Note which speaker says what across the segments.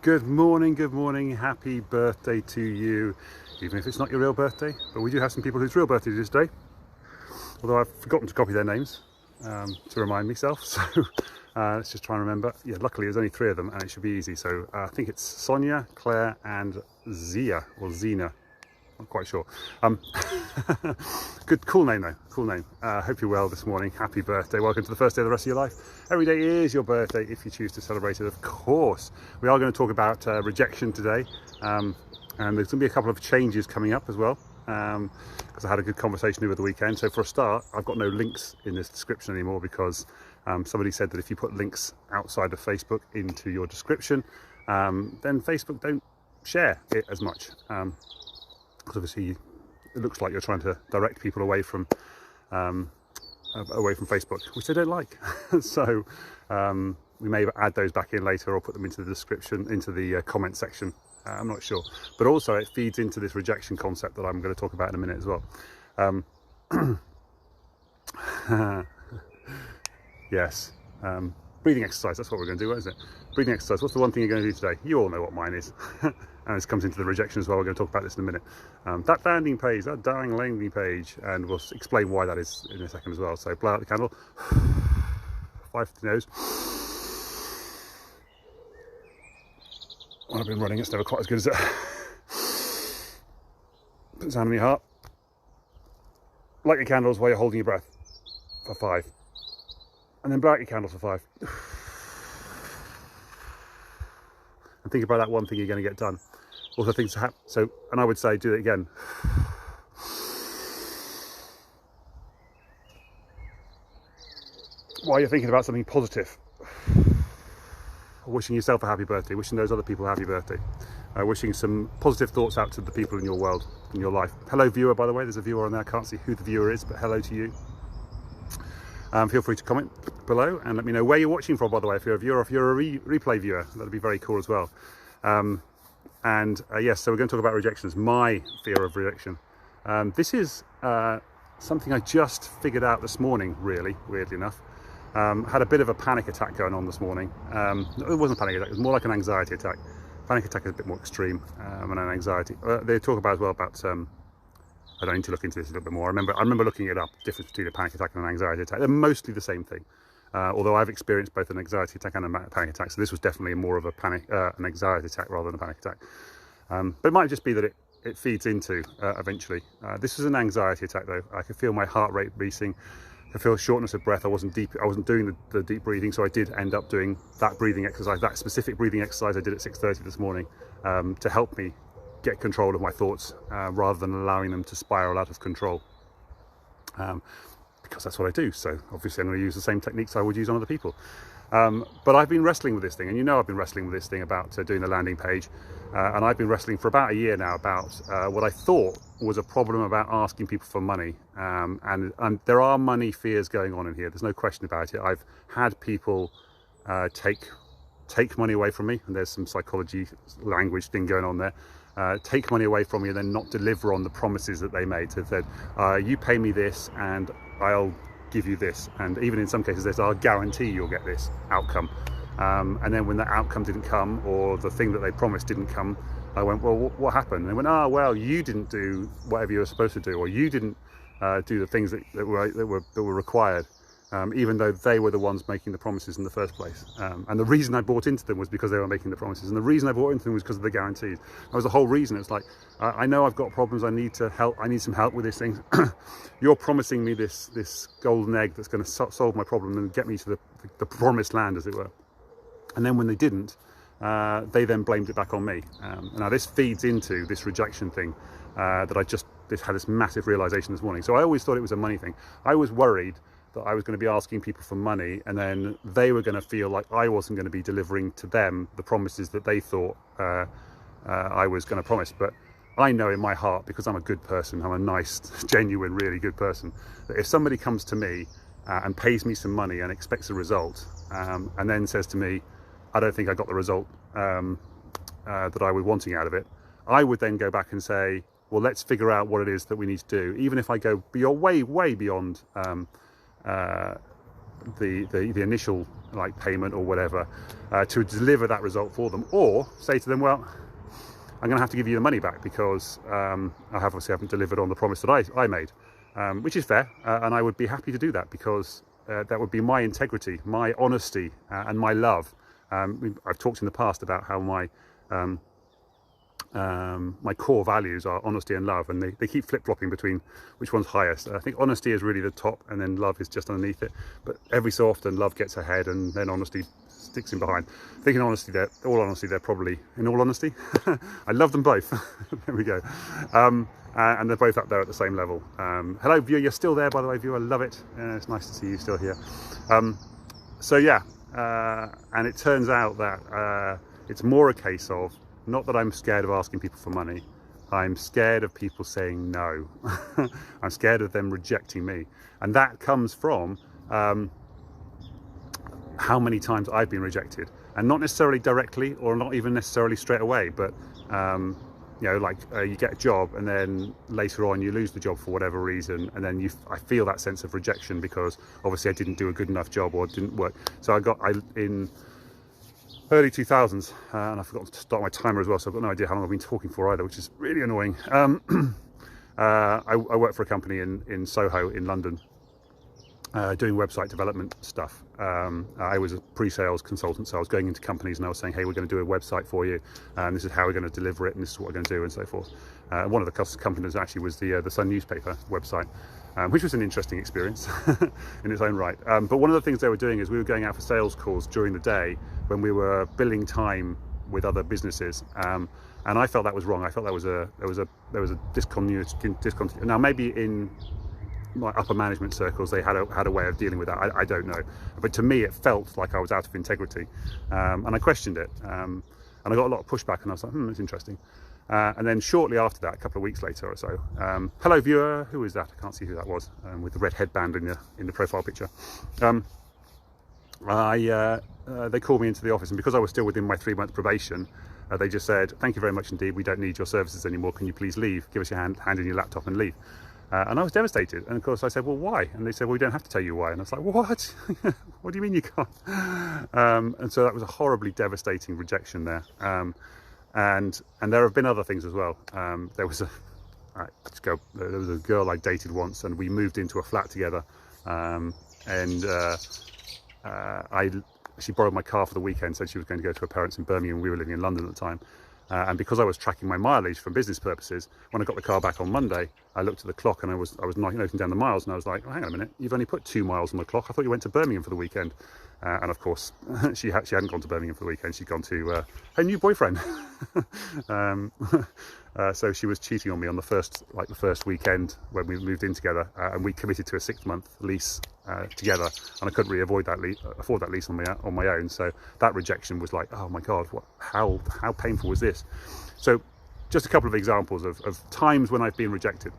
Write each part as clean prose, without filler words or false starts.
Speaker 1: Good morning, happy birthday to you, even if it's not your real birthday, but we do have some people whose real birthday is today, although I've forgotten to copy their names to remind myself, so let's just try and remember. Yeah, luckily there's only 3 of them and it should be easy, so I think it's Sonja, Claire and Xia, or Xina, not quite sure. Good, cool name though, cool name. Hope you're well this morning. Happy birthday. Welcome to the first day of the rest of your life. Every day is your birthday if you choose to celebrate it, of course. We are going to talk about rejection today, and there's going to be a couple of changes coming up as well, because I had a good conversation over the weekend. So for a start, I've got no links in this description anymore because somebody said that if you put links outside of Facebook into your description, then Facebook don't share it as much. Because obviously it looks like you're trying to direct people away from Facebook, which they don't like. So we may add those back in later or put them into the description, into the comment section. I'm not sure. But also it feeds into this rejection concept that I'm going to talk about in a minute as well. Yes. Breathing exercise, that's what we're going to do, isn't it? Breathing exercise. What's the one thing you're going to do today? You all know what mine is. And this comes into the rejection as well. We're going to talk about this in a minute. That landing page, that dying landing page, and we'll explain why that is in a second as well. So blow out the candle, 5 to the nose. When I've been running, it's never quite as good as it. Put the hand on your heart. Light your candles while you're holding your breath for 5. And then blow out your candles for 5. And think about that one thing you're going to get done. Also things to happen. So, and I would say do it again. While you're thinking about something positive. Wishing yourself a happy birthday, wishing those other people a happy birthday. Wishing some positive thoughts out to the people in your world, in your life. Hello viewer, by the way, there's a viewer on there. I can't see who the viewer is, but hello to you. Feel free to comment below and let me know where you're watching from, by the way, if you're a viewer or if you're a replay viewer. That'd be very cool as well. Yes, so we're going to talk about rejections, my fear of rejection. This is something I just figured out this morning, really, weirdly enough. Had a bit of a panic attack going on this morning. It wasn't a panic attack, it was more like an anxiety attack. Panic attack is a bit more extreme than an anxiety. They talk about as well about I don't need to look into this a little bit more. I remember looking it up, the difference between a panic attack and an anxiety attack. They're mostly the same thing. Although I've experienced both an anxiety attack and a panic attack, so this was definitely more of a an anxiety attack rather than a panic attack. But it might just be that it feeds into eventually. This was an anxiety attack though. I could feel my heart rate racing. I feel shortness of breath. I wasn't doing the deep breathing, so I did end up doing that breathing exercise, that specific breathing exercise I did at 6:30 this morning to help me get control of my thoughts rather than allowing them to spiral out of control, because that's what I do. So obviously I'm going to use the same techniques I would use on other people, but I've been wrestling with this thing, and I've been wrestling with this thing about doing the landing page, and I've been wrestling for about a year now about what I thought was a problem about asking people for money, and there are money fears going on in here, there's no question about it. I've had people take money away from me, and there's some psychology language thing going on there. Take money away from me and then not deliver on the promises that they made. So they said, you pay me this and I'll give you this. And even in some cases, there's, I'll guarantee you'll get this outcome. And then when that outcome didn't come, or the thing that they promised didn't come, I went, well, what happened? And they went, well, you didn't do whatever you were supposed to do, or you didn't do the things that were required. Even though they were the ones making the promises in the first place. And the reason I bought into them was because they were making the promises, and the reason I bought into them was because of the guarantees. That was the whole reason. It's like, I know I've got problems, I need some help with this thing. You're promising me this golden egg that's going to solve my problem and get me to the promised land, as it were. And then when they didn't, they then blamed it back on me. Now this feeds into this rejection thing that I just had this massive realization this morning. So I always thought it was a money thing. I was worried that I was going to be asking people for money, and then they were going to feel like I wasn't going to be delivering to them the promises that they thought I was going to promise. But I know in my heart, because I'm a good person, I'm a nice, genuine, really good person, that if somebody comes to me and pays me some money and expects a result, and then says to me, I don't think I got the result that I was wanting out of it, I would then go back and say, well, let's figure out what it is that we need to do. Even if I go way beyond the initial like payment or whatever to deliver that result for them, or say to them, well, I'm going to have to give you the money back because I obviously haven't delivered on the promise that I made, which is fair, and I would be happy to do that because that would be my integrity, my honesty, and my love. I've talked in the past about how my core values are honesty and love, and they keep flip-flopping between which one's highest. I think honesty is really the top, and then love is just underneath it, but every so often love gets ahead and then honesty sticks in behind. I think in all honesty they're probably, in all honesty, I love them both. There we go. And they're both up there at the same level. Hello viewer, you're still there by the way, viewer, I love it. It's nice to see you still here. So yeah, and it turns out that it's more a case of, not that I'm scared of asking people for money, I'm scared of people saying no. I'm scared of them rejecting me. And that comes from how many times I've been rejected. And not necessarily directly, or not even necessarily straight away, but you know, like you get a job and then later on you lose the job for whatever reason, and then I feel that sense of rejection because obviously I didn't do a good enough job or it didn't work. So in early 2000s, and I forgot to start my timer as well, so I've got no idea how long I've been talking for either, which is really annoying. I worked for a company in Soho in London, doing website development stuff. I was a pre-sales consultant, so I was going into companies and I was saying, hey, we're going to do a website for you, and this is how we're going to deliver it, and this is what we're going to do, and so forth. One of the companies actually was the Sun newspaper website, which was an interesting experience in its own right. But one of the things they were doing is we were going out for sales calls during the day when we were billing time with other businesses, and I felt that was wrong. I felt there was a discontinuity. Now maybe in my upper management circles they had a way of dealing with that. I don't know, but to me it felt like I was out of integrity, and I questioned it, and I got a lot of pushback, and I was like, that's interesting. And then shortly after that, a couple of weeks later or so, hello viewer, who is that? I can't see who that was, with the red headband in the profile picture. They called me into the office, and because I was still within my 3-month probation, they just said, thank you very much indeed, we don't need your services anymore, can you please leave, give us your hand in your laptop and leave. And I was devastated, and of course I said, well, why? And they said, well, we don't have to tell you why. And I was like, what? What do you mean you can't? And so that was a horribly devastating rejection there. And there have been other things as well. There was a girl I dated once, and we moved into a flat together, she borrowed my car for the weekend, said she was going to go to her parents in Birmingham. We were living in London at the time. And because I was tracking my mileage for business purposes, when I got the car back on Monday, I looked at the clock and I was noting down the miles, and I was like, oh, hang on a minute, you've only put 2 miles on the clock. I thought you went to Birmingham for the weekend. And of course, she hadn't gone to Birmingham for the weekend. She'd gone to her new boyfriend. So she was cheating on me on the first weekend when we moved in together, and we committed to a 6-month lease together, and I couldn't really afford that lease on my own. So that rejection was like, oh my God, how painful was this? So just a couple of examples of times when I've been rejected,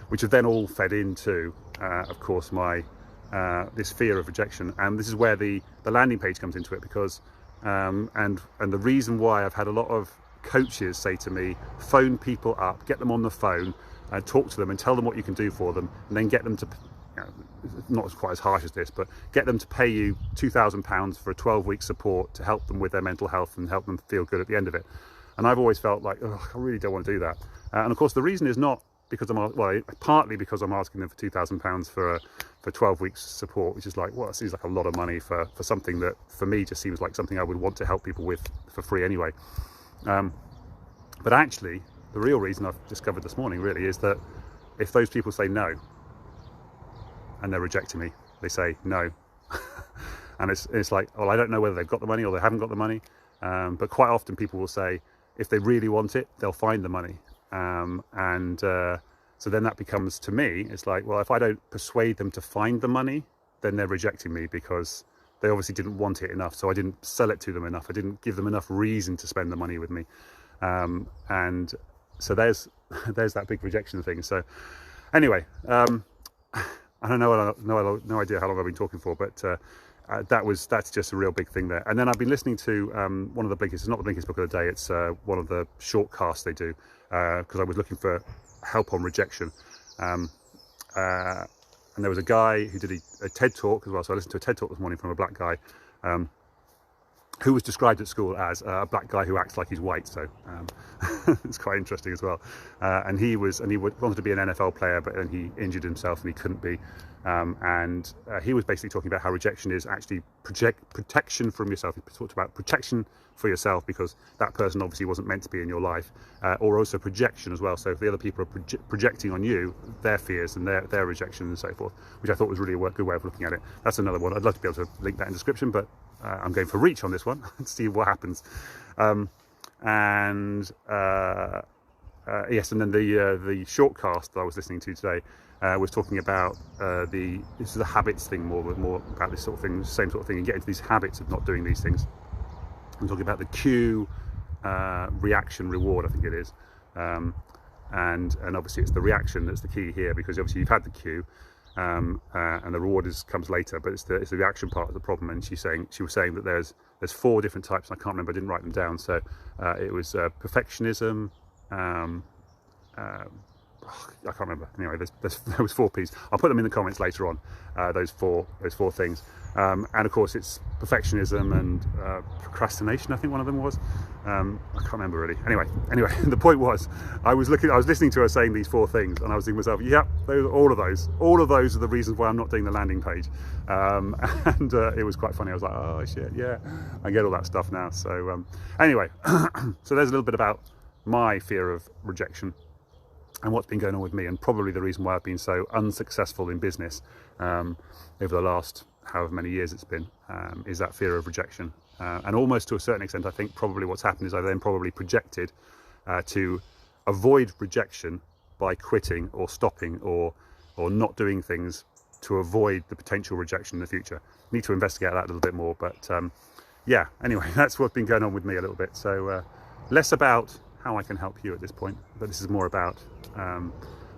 Speaker 1: which have then all fed into, of course, my this fear of rejection. And this is where the landing page comes into it, because and the reason why I've had a lot of coaches say to me, phone people up, get them on the phone, talk to them and tell them what you can do for them, and then get them to, not quite as harsh as this, but get them to pay you £2,000 for a 12-week support to help them with their mental health and help them feel good at the end of it. And I've always felt like, I really don't want to do that. And of course the reason is not because partly because I'm asking them for £2,000 for 12 weeks support, which is like, well, it seems like a lot of money for something that for me just seems like something I would want to help people with for free anyway. But actually the real reason I've discovered this morning really is that if those people say no and they're rejecting me, they say no. And it's like, well, I don't know whether they've got the money or they haven't got the money, but quite often people will say if they really want it, they'll find the money. So then that becomes, to me, it's like, well, if I don't persuade them to find the money, then they're rejecting me because they obviously didn't want it enough. So I didn't sell it to them enough. I didn't give them enough reason to spend the money with me. And so there's that big rejection thing. So anyway, I don't know, no idea how long I've been talking for, but that's just a real big thing there. And then I've been listening to one of the Blinkist, it's not the Blinkist book of the day, it's one of the short casts they do, because I was looking for help on rejection. and there was a guy who did a TED talk as well. So I listened to a TED talk this morning from a black guy who was described at school as a black guy who acts like he's white. So it's quite interesting as well. And he wanted to be an NFL player, but then he injured himself and he couldn't be. He was basically talking about how rejection is actually protection from yourself. He talked about protection for yourself because that person obviously wasn't meant to be in your life, or also projection as well. So if the other people are projecting on you their fears and their rejection and so forth, which I thought was really a good way of looking at it. That's another one. I'd love to be able to link that in the description, but I'm going for reach on this one and see what happens. Yes, and then the shortcast that I was listening to today was talking about this is a habits thing, more about this sort of thing, same sort of thing, and get into these habits of not doing these things. I'm talking about the cue, reaction, reward, I think it is, and obviously it's the reaction that's the key here, because obviously you've had the cue, and the reward comes later, but it's the reaction part of the problem. And she was saying that there's 4 different types. I can't remember, I didn't write them down. So it was perfectionism. I can't remember. Anyway, there was 4 P's. I'll put them in the comments later on. Those four things, and of course it's perfectionism and procrastination. I think one of them was. I can't remember really. Anyway, the point was, I was listening to her saying these 4 things, and I was thinking to myself, yeah, all of those are the reasons why I'm not doing the landing page. And it was quite funny. I was like, oh shit, yeah, I get all that stuff now. So anyway, so there's a little bit about my fear of rejection and what's been going on with me, and probably the reason why I've been so unsuccessful in business over the last however many years it's been, is that fear of rejection. And almost to a certain extent, I think probably what's happened is I then probably projected to avoid rejection by quitting or stopping or not doing things to avoid the potential rejection in the future. Need to investigate that a little bit more, but yeah, anyway, that's what's been going on with me a little bit. So less about how I can help you at this point, but this is more about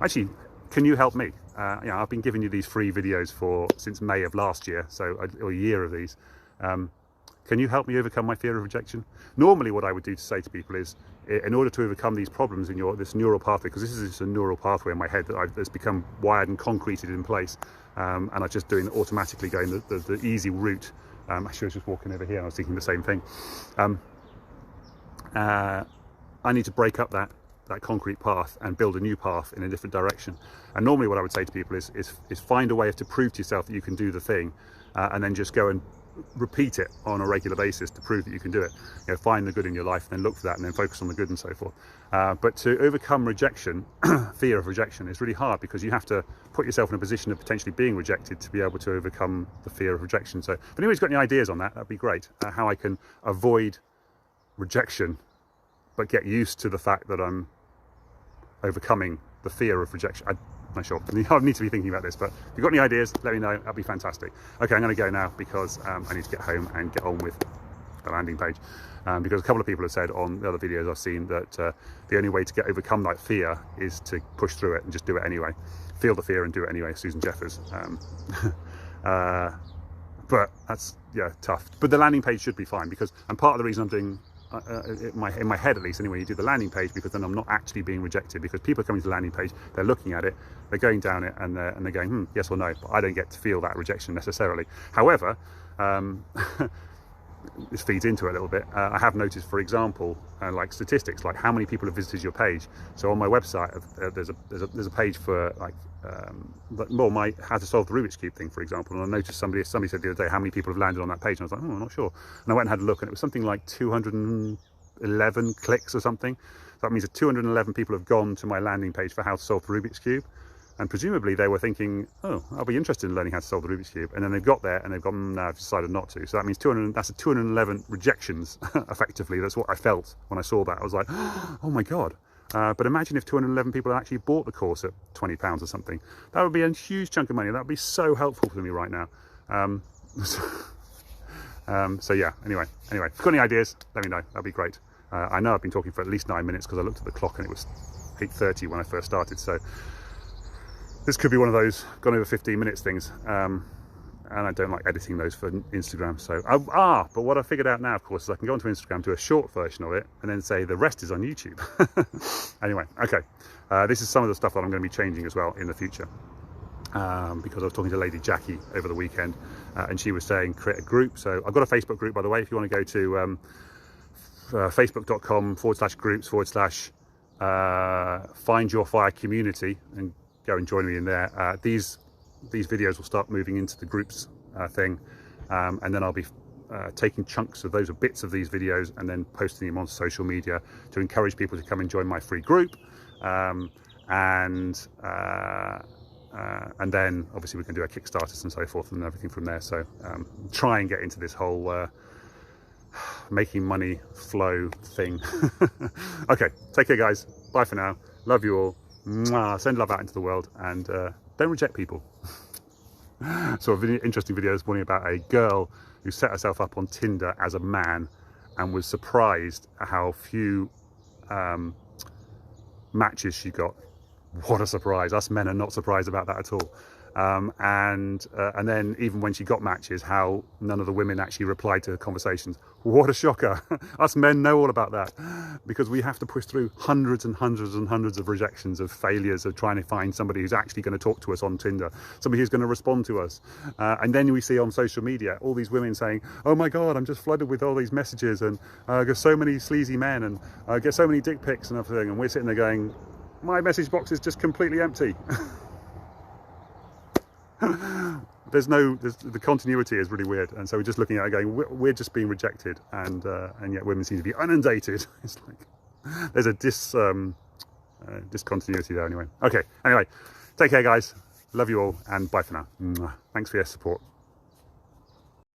Speaker 1: actually, can you help me? I've been giving you these free videos since May of last year, so a year of these. Can you help me overcome my fear of rejection? Normally what I would do to say to people is, in order to overcome these problems in this neural pathway, because this is just a neural pathway in my head that's become wired and concreted in place, and I'm just doing automatically going the easy route. Actually, I was just walking over here and I was thinking the same thing. I need to break up that concrete path and build a new path in a different direction. And normally what I would say to people is find a way to prove to yourself that you can do the thing, and then just go and repeat it on a regular basis to prove that you can do it. Find the good in your life, then look for that, and then focus on the good and so forth. But to overcome rejection, fear of rejection, is really hard, because you have to put yourself in a position of potentially being rejected to be able to overcome the fear of rejection. So if anybody's got any ideas on that'd be great. How I can avoid rejection but get used to the fact that I'm overcoming the fear of rejection. I'm not sure. I need to be thinking about this, but if you've got any ideas, let me know. That'd be fantastic. Okay, I'm going to go now because I need to get home and get on with the landing page. Because a couple of people have said on the other videos I've seen that the only way to overcome that fear is to push through it and just do it anyway. Feel the fear and do it anyway, Susan Jeffers. But that's, yeah, tough. But the landing page should be fine, because, and part of the reason I'm doing in my head at least anyway, you do the landing page, because then I'm not actually being rejected, because people are coming to the landing page, they're looking at it, they're going down it, and they're going yes or no, but I don't get to feel that rejection necessarily. However, this feeds into it a little bit. I have noticed, for example, like statistics, like how many people have visited your page. So on my website, there's a page for like my how to solve the Rubik's Cube thing, for example. And I noticed somebody said the other day how many people have landed on that page, and I was like, I'm not sure. And I went and had a look, and it was something like 211 clicks or something. So that means that 211 people have gone to my landing page for how to solve the Rubik's Cube. And presumably they were thinking, oh, I'll be interested in learning how to solve the Rubik's Cube. And then they've got there and they've gone, no, I've decided not to. So that means 211 rejections, effectively. That's what I felt when I saw that. I was like, oh my God. But imagine if 211 people had actually bought the course at £20 or something. That would be a huge chunk of money. That would be so helpful for me right now. So yeah, anyway, if you've got any ideas, let me know. That'd be great. I know I've been talking for at least 9 minutes because I looked at the clock and it was 8:30 when I first started. So this could be one of those gone over 15 minutes things, and I don't like editing those for Instagram. So, but what I figured out now, of course, is I can go onto Instagram, do a short version of it, and then say the rest is on YouTube. Anyway, okay, this is some of the stuff that I'm going to be changing as well in the future. because I was talking to Lady Jackie over the weekend, and she was saying create a group. So I've got a Facebook group, by the way. If you want to go to facebook.com/groups/find your fire community and go and join me in there. These videos will start moving into the groups thing, and then I'll be taking chunks of those, or bits of these videos, and then posting them on social media to encourage people to come and join my free group. And then obviously we can do our Kickstarters and so forth and everything from there. So try and get into this whole making money flow thing. Okay, take care guys, bye for now, love you all. Mwah. Send love out into the world, and don't reject people. So a really interesting video this morning about a girl who set herself up on Tinder as a man and was surprised at how few matches she got. What a surprise. Us men are not surprised about that at all. And then even when she got matches, how none of the women actually replied to the conversations. What a shocker. Us men know all about that, because we have to push through hundreds and hundreds and hundreds of rejections, of failures, of trying to find somebody who's actually going to talk to us on Tinder, somebody who's going to respond to us. And then we see on social media all these women saying, oh my God, I'm just flooded with all these messages, and I get so many sleazy men, and I get so many dick pics and everything. And we're sitting there going, my message box is just completely empty. The continuity is really weird, and so we're just looking at it going, we're just being rejected, and yet women seem to be inundated. It's like there's a discontinuity there anyway. Okay, anyway, take care guys, love you all, and bye for now. Thanks for your support.